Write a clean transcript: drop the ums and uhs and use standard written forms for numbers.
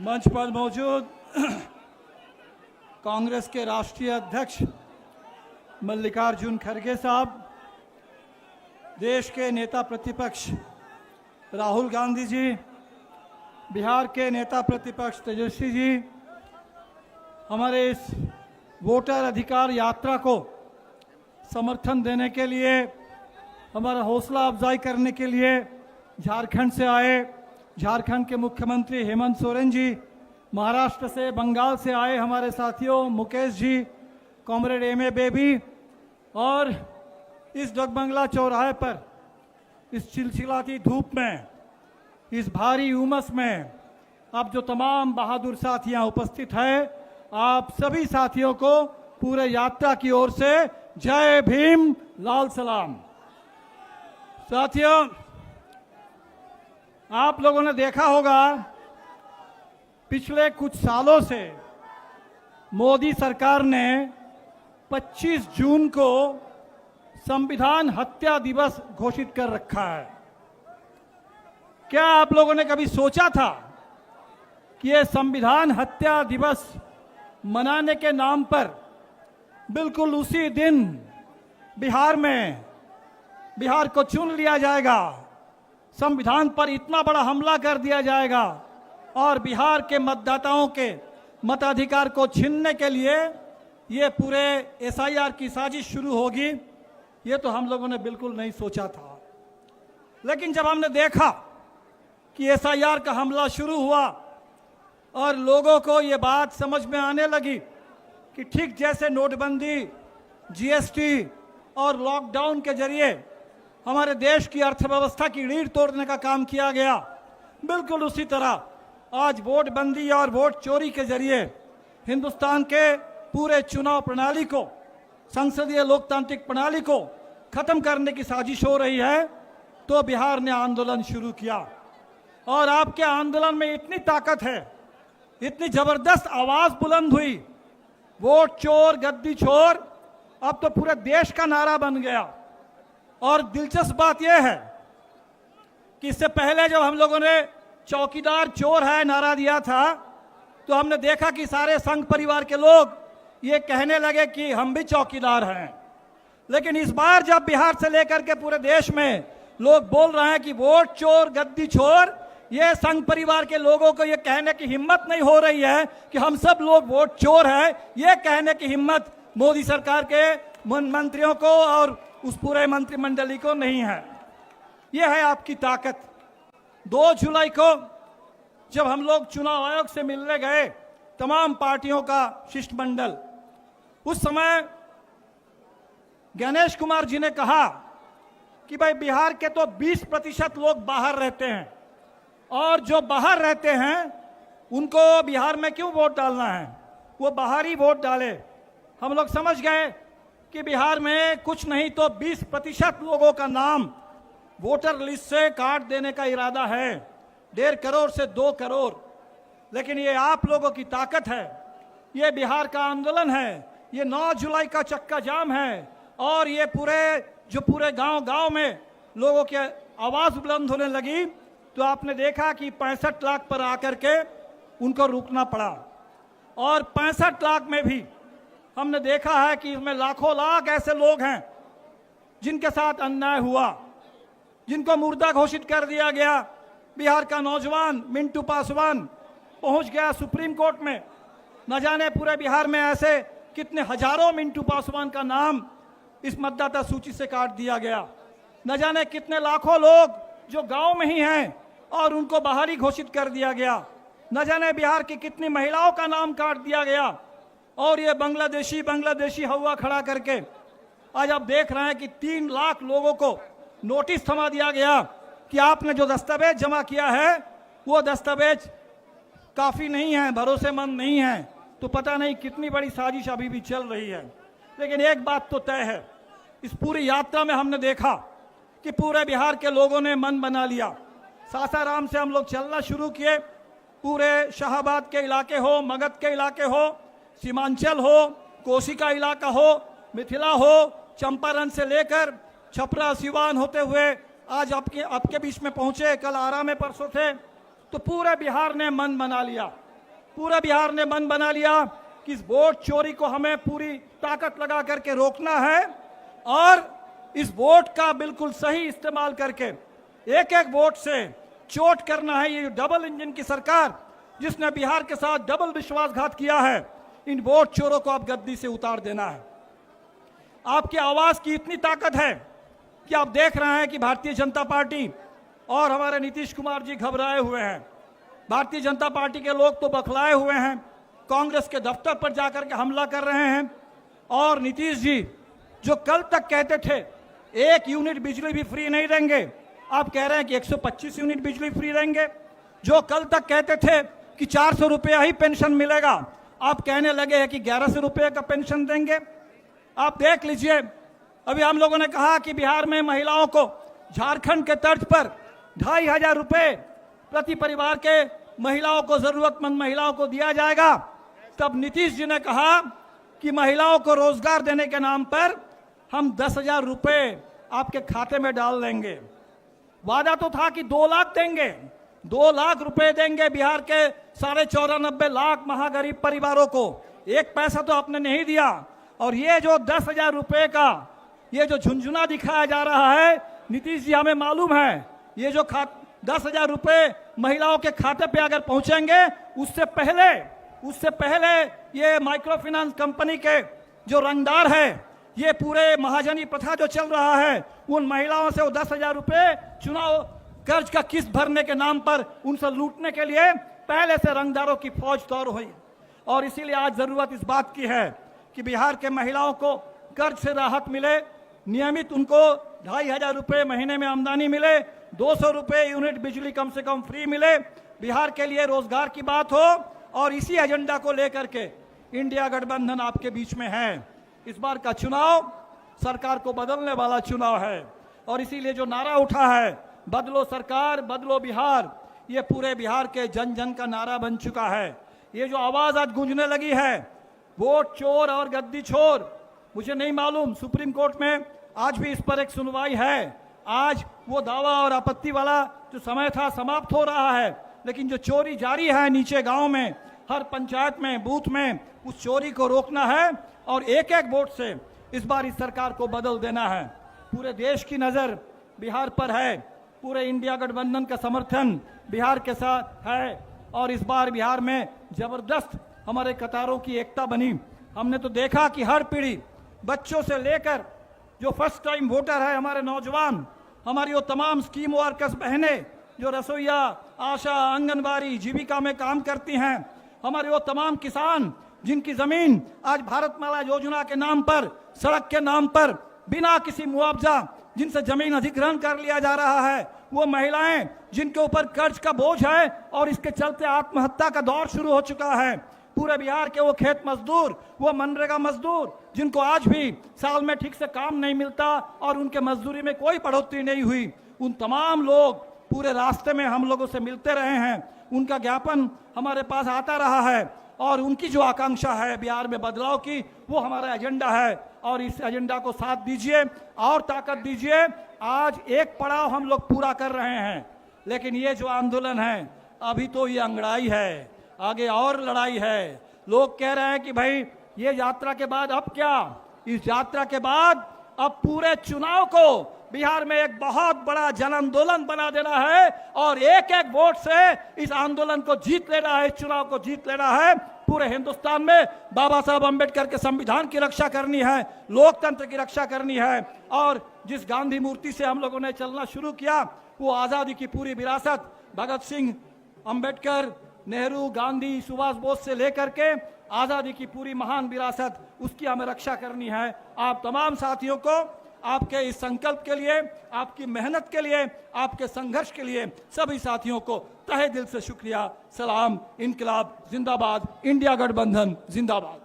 मंच पर मौजूद कांग्रेस के राष्ट्रीय अध्यक्ष मल्लिकार्जुन खड़गे साहब, देश के नेता प्रतिपक्ष राहुल गांधी जी, बिहार के नेता प्रतिपक्ष तेजस्वी जी, हमारे इस वोटर अधिकार यात्रा को समर्थन देने के लिए, हमारा हौसला अफजाई करने के लिए झारखंड से आए, झारखंड के मुख्यमंत्री हेमंत सोरेन जी, महाराष्ट्र से, बंगाल से आए हमारे साथियों Mukesh ji, comrade M A baby, और इस डगबंगला चौराहे पर इस चिलचिलाती धूप में, इस भारी उमस में अब जो तमाम बहादुर साथी यहाँ उपस्थित हैं, आप सभी साथियों को पूरे यात्रा की ओर से जय भीम, लाल सलाम। साथियों, आप लोगों ने देखा होगा पिछले कुछ सालों से मोदी सरकार ने 25 जून को संविधान हत्या दिवस घोषित कर रखा है। क्या आप लोगों ने कभी सोचा था कि ये संविधान हत्या दिवस मनाने के नाम पर बिल्कुल उसी दिन बिहार को चुन लिया जाएगा, संविधान पर इतना बड़ा हमला कर दिया जाएगा और बिहार के मतदाताओं के मताधिकार को छीनने के लिए ये पूरे एसआईआर की साजिश शुरू होगी, ये तो हम लोगों ने बिल्कुल नहीं सोचा था। लेकिन जब हमने देखा कि एसआईआर का हमला शुरू हुआ और लोगों को ये बात समझ में आने लगी कि ठीक जैसे नोटबंदी, जीएसटी और लॉकडाउन के जरिए हमारे देश की अर्थव्यवस्था की रीढ़ तोड़ने का काम किया गया, बिल्कुल उसी तरह आज वोट बंदी और वोट चोरी के जरिए हिंदुस्तान के पूरे चुनाव प्रणाली को, संसदीय लोकतांत्रिक प्रणाली को खत्म करने की साजिश हो रही है। तो बिहार ने आंदोलन शुरू किया और आपके आंदोलन में इतनी ताकत है, इतनी जबरदस्त आवाज बुलंद हुई, वोट चोर गद्दी छोर अब तो पूरे देश का नारा बन गया। और दिलचस्प बात यह है कि इससे पहले जब हम लोगों ने चौकीदार चोर है नारा दिया था, तो हमने देखा कि सारे संघ परिवार के लोग ये कहने लगे कि हम भी चौकीदार हैं। लेकिन इस बार जब बिहार से लेकर के पूरे देश में लोग बोल रहे हैं कि वोट चोर गद्दी छोर, ये संघ परिवार के लोगों को ये कहने की हिम्मत नहीं हो रही है कि हम सब लोग वोट चोर हैं, ये कहने की हिम्मत मोदी सरकार के मंत्रियों को और उस पूरे मंत्रिमंडली को नहीं है। यह है आपकी ताकत। 2 जुलाई को जब हम लोग चुनाव आयोग से मिलने गए, तमाम पार्टियों का शिष्टमंडल, उस समय गणेश कुमार जी ने कहा कि भाई बिहार के तो 20% लोग बाहर रहते हैं और जो बाहर रहते हैं उनको बिहार में क्यों वोट डालना है, वो बाहर ही वोट डाले। हम लोग समझ गए कि बिहार में कुछ नहीं तो 20% लोगों का नाम वोटर लिस्ट से काट देने का इरादा है, 1.5 करोड़ से 2 करोड़। लेकिन ये आप लोगों की ताकत है, ये बिहार का आंदोलन है, ये 9 जुलाई का चक्का जाम है और ये पूरे गांव में लोगों की आवाज बुलंद होने लगी। तो आपने देखा कि 65 लाख पर आकर के उनको रुकना पड़ा और 65 लाख में भी हमने देखा है कि इसमें लाखों लाख ऐसे लोग हैं जिनके साथ अन्याय हुआ, जिनको मुर्दा घोषित कर दिया गया। बिहार का नौजवान मिंटू पासवान पहुंच गया सुप्रीम कोर्ट में। न जाने पूरे बिहार में ऐसे कितने हजारों मिंटू पासवान का नाम इस मतदाता सूची से काट दिया गया। न जाने कितने लाखों लोग जो गांव में ही हैं और उनको बाहर ही घोषित कर दिया गया। न जाने बिहार की कितनी महिलाओं का नाम काट दिया गया और ये बांग्लादेशी हवा खड़ा करके आज आप देख रहे हैं कि 3 लाख लोगों को नोटिस थमा दिया गया कि आपने जो दस्तावेज जमा किया है वो दस्तावेज काफी नहीं है, भरोसेमंद नहीं है। तो पता नहीं कितनी बड़ी साजिश अभी भी चल रही है। लेकिन एक बात तो तय है, इस पूरी यात्रा में हमने देखा कि पूरे बिहार के लोगों ने मन बना लिया। सासाराम से हम लोग चलना शुरू किए, पूरे शाहाबाद के इलाके हो, मगध के इलाके हो, सीमांचल हो, कोसी का इलाका हो, मिथिला हो, चंपारण से लेकर छपरा सिवान होते हुए आज आपके बीच में पहुंचे। कल आरा में परसों थे। तो पूरे बिहार ने मन बना लिया पूरा बिहार ने मन बना लिया कि इस वोट चोरी को हमें पूरी ताकत लगा करके रोकना है और इस वोट का बिल्कुल सही इस्तेमाल करके एक एक वोट से चोट करना है। ये डबल इंजन की सरकार जिसने बिहार के साथ डबल विश्वासघात किया है, इन वोट चोरों को आप गद्दी से उतार देना है। आपकी आवाज की इतनी ताकत है कि आप देख रहे हैं कि भारतीय जनता पार्टी और हमारे नीतीश कुमार जी घबराए हुए हैं। भारतीय जनता पार्टी के लोग तो बखलाए हुए हैं, कांग्रेस के दफ्तर पर जाकर के हमला कर रहे हैं। और नीतीश जी जो कल तक कहते थे 1 यूनिट बिजली भी फ्री नहीं देंगे, आप कह रहे हैं कि 125 यूनिट बिजली फ्री देंगे। जो कल तक कहते थे कि 400 रुपया ही पेंशन मिलेगा, आप कहने लगे हैं कि 1100 रुपये का पेंशन देंगे। आप देख लीजिए, अभी हम लोगों ने कहा कि बिहार में महिलाओं को झारखंड के तर्ज पर 2500 रुपये प्रति परिवार के महिलाओं को, जरूरतमंद महिलाओं को दिया जाएगा। तब नीतीश जी ने कहा कि महिलाओं को रोजगार देने के नाम पर हम 10,000 रुपये आपके खाते में डाल देंगे। वादा तो था कि 2 लाख देंगे, 2 लाख रुपए देंगे बिहार के 94.5 लाख महागरीब परिवारों को। 1 पैसा तो आपने नहीं दिया। और ये जो 10,000 रुपये का ये जो झुंझुना दिखाया जा रहा है, नीतीश जी हमें मालूम है ये जो 10,000 रुपये महिलाओं के खाते पे अगर पहुंचेंगे, उससे पहले ये माइक्रो फाइनेंस कंपनी के जो रंगदार है, ये पूरे महाजनी प्रथा जो चल रहा है, उन महिलाओं से वो 10,000 रुपये चुनाव कर्ज का किस्त भरने के नाम पर उनसे लूटने के लिए पहले से रंगदारों की फौज तैयार हुई। और इसीलिए आज जरूरत इस बात की है कि बिहार के महिलाओं को कर्ज से राहत मिले, नियमित उनको 2,500 रुपये महीने में आमदनी मिले, 200 रुपये यूनिट बिजली कम से कम फ्री मिले, बिहार के लिए रोजगार की बात हो। और इसी एजेंडा को लेकर के इंडिया गठबंधन आपके बीच में है। इस बार का चुनाव सरकार को बदलने वाला चुनाव है और इसीलिए जो नारा उठा है, बदलो सरकार बदलो बिहार, ये पूरे बिहार के जन जन का नारा बन चुका है। ये जो आवाज आज गूंजने लगी है, वोट चोर और गद्दी छोर, मुझे नहीं मालूम सुप्रीम कोर्ट में आज भी इस पर एक सुनवाई है। आज वो दावा और आपत्ति वाला जो समय था समाप्त हो रहा है, लेकिन जो चोरी जारी है नीचे गांव में, हर पंचायत में, बूथ में, उस चोरी को रोकना है और एक एक वोट से इस बार इस सरकार को बदल देना है। पूरे देश की नजर बिहार पर है, पूरे इंडिया गठबंधन का समर्थन बिहार के साथ है और इस बार बिहार में जबरदस्त हमारे कतारों की एकता बनी। हमने तो देखा कि हर पीढ़ी, बच्चों से लेकर जो फर्स्ट टाइम वोटर है, हमारे नौजवान, हमारी वो तमाम स्कीम वर्कर्स बहनें जो रसोईया, आशा, आंगनबाड़ी, जीविका में काम करती हैं, हमारे वो तमाम किसान जिनकी जमीन आज भारतमाला योजना के नाम पर, सड़क के नाम पर बिना किसी मुआवजा जिनसे जमीन अधिग्रहण कर लिया जा रहा है, वो महिलाएं जिनके ऊपर कर्ज का बोझ है और इसके चलते आत्महत्या का दौर शुरू हो चुका है, पूरे बिहार के वो खेत मजदूर, वो मनरेगा मजदूर जिनको आज भी साल में ठीक से काम नहीं मिलता और उनके मजदूरी में कोई बढ़ोतरी नहीं हुई, उन तमाम लोग पूरे रास्ते में हम लोगों से मिलते रहे हैं। उनका ज्ञापन हमारे पास आता रहा है और उनकी जो आकांक्षा है बिहार में बदलाव की, वो हमारा एजेंडा है और इस एजेंडा को साथ दीजिए और ताकत दीजिए। आज एक पड़ाव हम लोग पूरा कर रहे हैं, लेकिन ये जो आंदोलन है अभी तो ये अंगड़ाई है, आगे और लड़ाई है। लोग कह रहे हैं कि भाई ये यात्रा के बाद अब क्या, इस यात्रा के बाद अब पूरे चुनाव को बिहार में एक बहुत बड़ा जन आंदोलन बना देना है और एक एक वोट से इस आंदोलन को जीत लेना है, इस चुनाव को जीत लेना है। पूरे हिंदुस्तान में बाबा साहब अंबेडकर के संविधान की रक्षा करनी है, लोकतंत्र की रक्षा करनी है और जिस गांधी मूर्ति से हम लोगों ने चलना शुरू किया, वो आजादी की पूरी विरासत भगत सिंह, अंबेडकर, नेहरू, गांधी, सुभाष बोस से लेकर के आजादी की पूरी महान विरासत, उसकी हमें रक्षा करनी है। आप तमाम साथियों को आपके इस संकल्प के लिए, आपकी मेहनत के लिए, आपके संघर्ष के लिए सभी साथियों को तहे दिल से शुक्रिया। सलाम, इनकलाब जिंदाबाद, इंडिया गठबंधन जिंदाबाद।